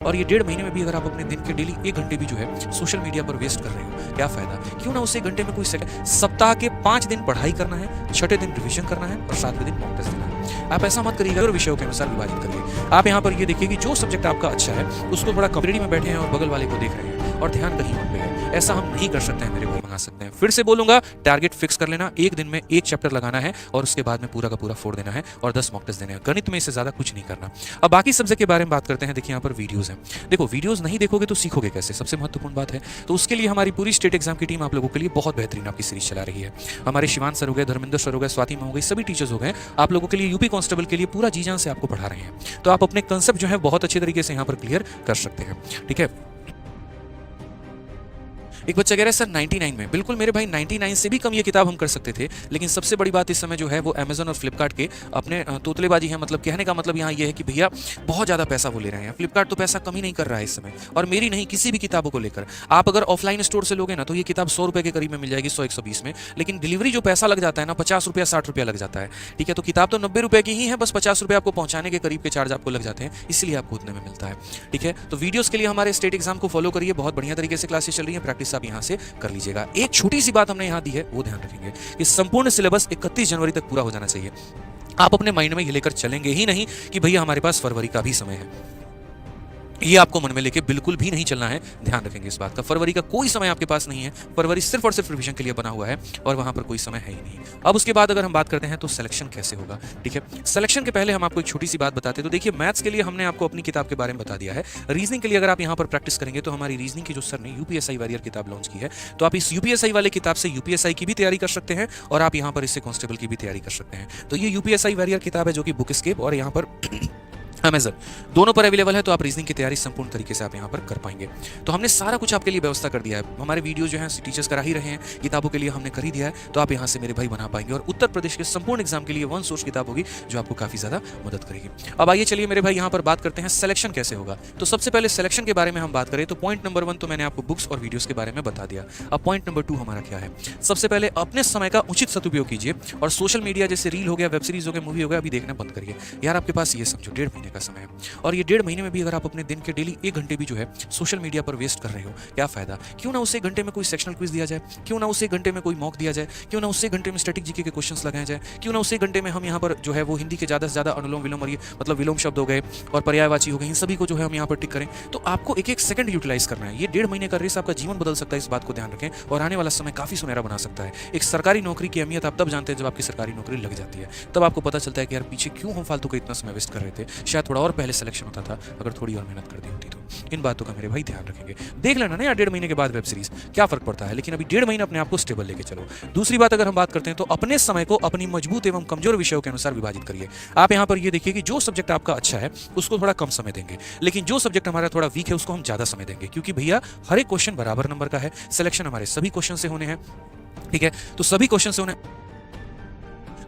और ये 1.5 महीने में भी अगर आप अपने दिन के डेली 1 घंटे भी जो है सोशल मीडिया पर वेस्ट कर रहे हो, क्या फ़ायदा? क्यों ना उस 1 घंटे में कोई सप्ताह के 5 दिन पढ़ाई करना है, छठे दिन रिवीजन करना है और 7वें दिन मॉक टेस्ट देना है। आप ऐसा मत करिएगा और विषयों के अनुसार विभाजित करिए। आप यहाँ पर ये देखिए कि जो सब्जेक्ट आपका अच्छा है, उसको थोड़ा कॉम्पिटिटिव में बैठे हैं और बगल वाले को देख रहे हैं और ध्यान कहीं और पे है। ऐसा हम नहीं कर सकते हैं मेरे भाई, मंगा सकते हैं। फिर से बोलूँगा, टारगेट फिक्स कर लेना, 1 दिन में 1 चैप्टर लगाना है और उसके बाद में पूरा का पूरा फोड़ देना है और 10 मॉक टेस्ट देने हैं। गणित में इससे ज़्यादा कुछ नहीं करना। अब बाकी सब्जेक्ट के बारे में बात करते हैं। देखिए यहाँ पर वीडियोज़ हैं। देखो वीडियोज़ नहीं देखोगे तो सीखोगे कैसे? सबसे महत्वपूर्ण बात है। तो उसके लिए हमारी पूरी स्टेट एग्जाम की टीम आप लोगों के लिए बहुत बेहतरीन आपकी सीरीज चला रही है। हमारे शिवान सर हो गए, धर्मेंद्र सर हो गए, स्वाति मैम हो गई, सभी टीचर्स हो गए, आप लोगों के लिए यूपी कांस्टेबल के लिए पूरा जी जान से आपको पढ़ा रहे हैं। तो आप अपने कंसेप्ट जो है बहुत अच्छे तरीके से यहाँ पर क्लियर कर सकते हैं। ठीक है। एक बच्चा कह रहा है सर 99 में, बिल्कुल मेरे भाई 99 से भी कम ये किताब हम कर सकते थे, लेकिन सबसे बड़ी बात इस समय जो है वो अमेजन और फ्लिपकार्ट के अपने तोतलेबाजी है। मतलब कहने का मतलब यहाँ ये है कि भैया बहुत ज़्यादा पैसा वो ले रहे हैं। फ्लिपकार्ट तो पैसा कम ही नहीं कर रहा है इस समय, और मेरी नहीं, किसी भी किताबों को लेकर। आप अगर ऑफलाइन स्टोर से लोगे ना तो ये किताब 100 रुपये के करीब में मिल जाएगी, 100-120 में, लेकिन डिलीवरी जो पैसा लग जाता है ना, 50 रुपया 60 रुपया लग जाता है। ठीक है, तो किताब तो 90 रुपये की ही है, बस 50 रुपये आपको पहुंचाने के करीब के चार्ज आपको लग जाते हैं, इसलिए आपको उतने में मिलता है। ठीक है, तो वीडियोज़ के लिए हमारे स्टेट एग्जाम को फॉलो करिए, बहुत बढ़िया तरीके से क्लासेस चल रही है, प्रैक्टिस आप यहाँ से कर लीजिएगा। एक छोटी सी बात हमने यहाँ दी है, वो ध्यान रखेंगे कि संपूर्ण सिलेबस 31 जनवरी तक पूरा हो जाना चाहिए। आप अपने माइंड में ये लेकर चलेंगे ही नहीं कि भैया हमारे पास फरवरी का भी समय है। ये आपको मन में लेके बिल्कुल भी नहीं चलना है, ध्यान रखेंगे इस बात का। फरवरी का कोई समय आपके पास नहीं है, फरवरी सिर्फ और सिर्फ रिवीजन के लिए बना हुआ है और वहां पर कोई समय है ही नहीं। अब उसके बाद अगर हम बात करते हैं तो सिलेक्शन कैसे होगा। ठीक है, सिलेक्शन के पहले हम आपको एक छोटी सी बात बताते हैं। तो देखिए, मैथ्स के लिए हमने आपको अपनी किताब के बारे में बता दिया है। रीजनिंग के लिए अगर आप यहाँ पर प्रैक्टिस करेंगे तो हमारी रीजनिंग की जो सर ने यूपीएसआई वॉरियर किताब लॉन्च की है, तो आप इस यूपीएसआई वाले किताब से यूपीएसआई की भी तैयारी कर सकते हैं और आप यहाँ पर इससे कांस्टेबल की भी तैयारी कर सकते हैं। तो ये यूपीएसआई वॉरियर किताब है जो कि बुक स्केप और यहाँ पर अमेजन दोनों पर अवेलेबल है। तो आप रीजनिंग की तैयारी संपूर्ण तरीके से आप यहाँ पर कर पाएंगे। तो हमने सारा कुछ आपके लिए व्यवस्था कर दिया है। हमारे वीडियो जो है टीचर्स करा ही रहे हैं, किताबों के लिए हमने कर ही दिया है, तो आप यहाँ से मेरे भाई बना पाएंगे और उत्तर प्रदेश के संपूर्ण एग्जाम के लिए वन सोर्स किताब होगी जो आपको काफी ज्यादा मदद करेगी। अब आइए चलिए मेरे भाई यहाँ पर बात करते हैं सिलेक्शन कैसे होगा। तो सबसे पहले सिलेक्शन के बारे में हम बात करें तो पॉइंट नंबर 1 तो मैंने आपको बुक्स और वीडियोस के बारे में बता दिया। अब पॉइंट नंबर 2 हमारा क्या है। सबसे पहले अपने समय का उचित सदुपयोग कीजिए और सोशल मीडिया जैसे रील हो गया, वेब सीरीज हो गया, मूवी हो गया, अभी देखना बंद करिए। यार आपके पास ये समझो 1.5 महीने का समय है, और ये 1.5 महीने में भी अगर आप अपने दिन के डेली 1 घंटे भी जो है सोशल मीडिया पर वेस्ट कर रहे हो, क्या फायदा? क्यों ना उस 1 घंटे में कोई सेक्शनल क्विज दिया जाए, क्यों ना उस 1 घंटे में कोई मॉक दिया जाए, क्यों ना उस 1 घंटे में स्टैटिक जीके के क्वेश्चंस लगाए जाए, क्यों ना उस 1 घंटे में हम यहाँ पर जो है वो हिंदी के ज़्यादा से ज़्यादा अनुलोम विलोम और ये मतलब विलोम शब्द हो गए और पर्यायवाची हो गए, इन सभी को जो है हम यहाँ पर टिक करें। तो आपको एक सेकंड यूटिलाइज करना है। ये 1.5 महीने का रेस आपका जीवन बदल सकता है, इस बात को ध्यान रखें, और आने वाला समय काफी सुनहरा बना सकता है। एक सरकारी नौकरी की अहमियत आप तब जानते हैं जब आपकी सरकारी नौकरी लग जाती है, तब आपको पता चलता है कि यार पीछे क्यों हम फालतू का इतना समय वेस्ट कर रहे थे, शायद थोड़ा और पहले सिलेक्शन होता था अगर थोड़ी और मेहनत कर दी होती। तो इन बातों का मेरे भाई ध्यान रखेंगे। देख लेना ना यार 1.5 महीने के बाद वेब सीरीज क्या फर्क पड़ता है, लेकिन अभी 1.5 महीने अपने आप को स्टेबल लेके चलो। दूसरी बात अगर हम बात करते हैं तो अपने समय को अपनी मजबूत एवं कमजोर विषयों के अनुसार विभाजित करिए। आप यहाँ पर ये देखिए कि जो सब्जेक्ट आपका अच्छा है उसको थोड़ा कम समय देंगे, लेकिन जो सब्जेक्ट हमारा थोड़ा वीक है उसको हम ज्यादा समय देंगे, क्योंकि भैया हर एक क्वेश्चन बराबर नंबर का है। सिलेक्शन हमारे सभी क्वेश्चन से होने हैं। ठीक है, तो सभी क्वेश्चन से होने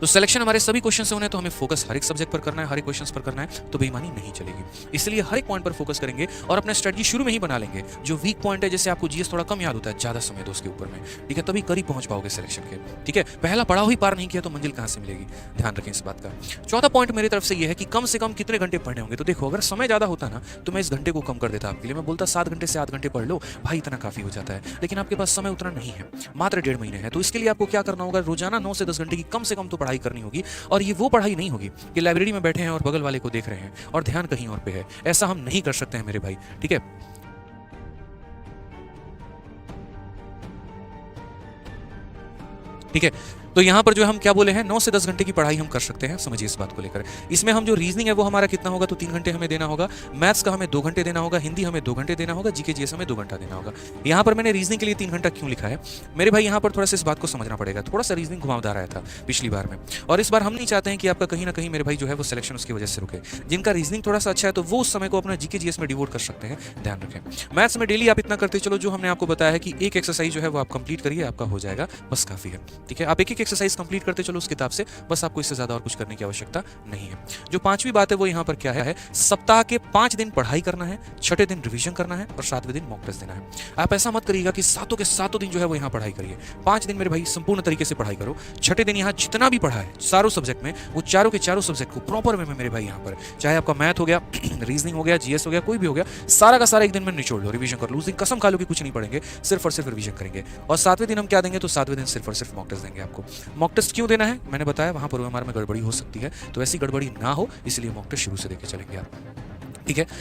तो सिलेक्शन हमारे सभी क्वेश्चन से होने तो हमें फोकस हर एक सब्जेक्ट पर करना है, हर एक क्वेश्चन पर करना है, तो बेईमानी नहीं चलेगी। इसलिए हर एक पॉइंट पर फोकस करेंगे और अपना स्ट्रेटजी शुरू में ही बना लेंगे। जो वीक पॉइंट है, जैसे आपको जीएस थोड़ा कम याद होता है, ज्यादा समय दो उसके ऊपर में। ठीक है, तभी करीब पहुंच पाओगे सिलेक्शन के। ठीक है, पहला पड़ाव ही पार नहीं किया तो मंजिल कहां से मिलेगी, ध्यान रखें इस बात का। चौथा पॉइंट मेरी तरफ से यह है कि कम से कम कितने घंटे पढ़ने होंगे। तो देखो, अगर समय ज्यादा होता ना तो मैं इस घंटे को कम कर देता आपके लिए, मैं बोलता 7 घंटे से 8 घंटे पढ़ लो भाई, इतना काफी हो जाता है। लेकिन आपके पास समय उतना नहीं है, मात्र 1.5 महीने है। तो इसके लिए आपको क्या करना होगा, रोजाना 9 से 10 घंटे की कम से कम तो पढ़ाई करनी होगी। और ये वो पढ़ाई नहीं होगी कि लाइब्रेरी में बैठे हैं और बगल वाले को देख रहे हैं और ध्यान कहीं और पे है। ऐसा हम नहीं कर सकते हैं मेरे भाई। ठीक है, ठीक है, तो यहाँ पर जो हम क्या बोले हैं, 9 से 10 घंटे की पढ़ाई हम कर सकते हैं, समझिए इस बात को लेकर। इसमें हम जो रीजनिंग है वो हमारा कितना होगा, तो 3 घंटे हमें देना होगा। मैथ्स का हमें 2 घंटे देना होगा, हिंदी हमें 2 घंटे देना होगा, जीके जीएस हमें 2 घंटा देना होगा। यहाँ पर मैंने रीजनिंग के लिए 3 घंटा क्यों लिखा है मेरे भाई, यहाँ पर थोड़ा सा इस बात को समझना पड़ेगा। थोड़ा सा रीजनिंग घुमावदार आया था पिछली बार में, और इस बार हम नहीं चाहते हैं कि आपका कहीं ना कहीं मेरे भाई जो है वो सिलेक्शन उसकी वजह से रुके। जिनका रीजनिंग थोड़ा सा अच्छा है तो वो उस समय को अपना जीके जीएस में डिवोट कर सकते हैं, ध्यान रखें। मैथ्स में डेली आप इतना करते चलो, जो हमने आपको बताया है कि एक एक्सरसाइज जो है वो आप कंप्लीट करिए, आपका हो जाएगा, बस काफी है। ठीक है, आप एक एक्सरसाइज कंप्लीट करते चलो उस किताब से, बस आपको इससे ज्यादा और कुछ करने की आवश्यकता नहीं है। जो पांचवी बात है वो यहाँ पर क्या है, सप्ताह के 5 दिन पढ़ाई करना है, छठे दिन रिवीजन करना है और 7वें दिन मॉक टेस्ट देना है। आप ऐसा मत करिएगा कि सातों के सातों दिन जो है वो यहाँ पढ़ाई करिए। 5 दिन मेरे भाई संपूर्ण तरीके से पढ़ाई करो, छठे दिन यहाँ जितना भी पढ़ा है चारों सब्जेक्ट में, वो चारों के चारों सब्जेक्ट को प्रॉपर वे में मेरे भाई यहाँ पर, चाहे आपका मैथ हो गया, रीजनिंग हो गया, जीएस हो गया, कोई भी हो गया, सारा का सारा एक दिन में निचोड़ लो, रिवीजन कर लो। उस दिन कसम खा लो कि कुछ नहीं पढ़ेंगे, सिर्फ और सिर्फ रिवीजन करेंगे। और 7वें दिन हम क्या देंगे, तो 7वें दिन सिर्फ और सिर्फ मॉक टेस्ट देंगे आपको। मॉक टेस्ट क्यों देना है मैंने बताया, वहां पर हमारे में गड़बड़ी हो सकती है, तो ऐसी गड़बड़ी ना हो इसलिए मॉक टेस्ट शुरू से देके चलेंगे आप, ठीक है।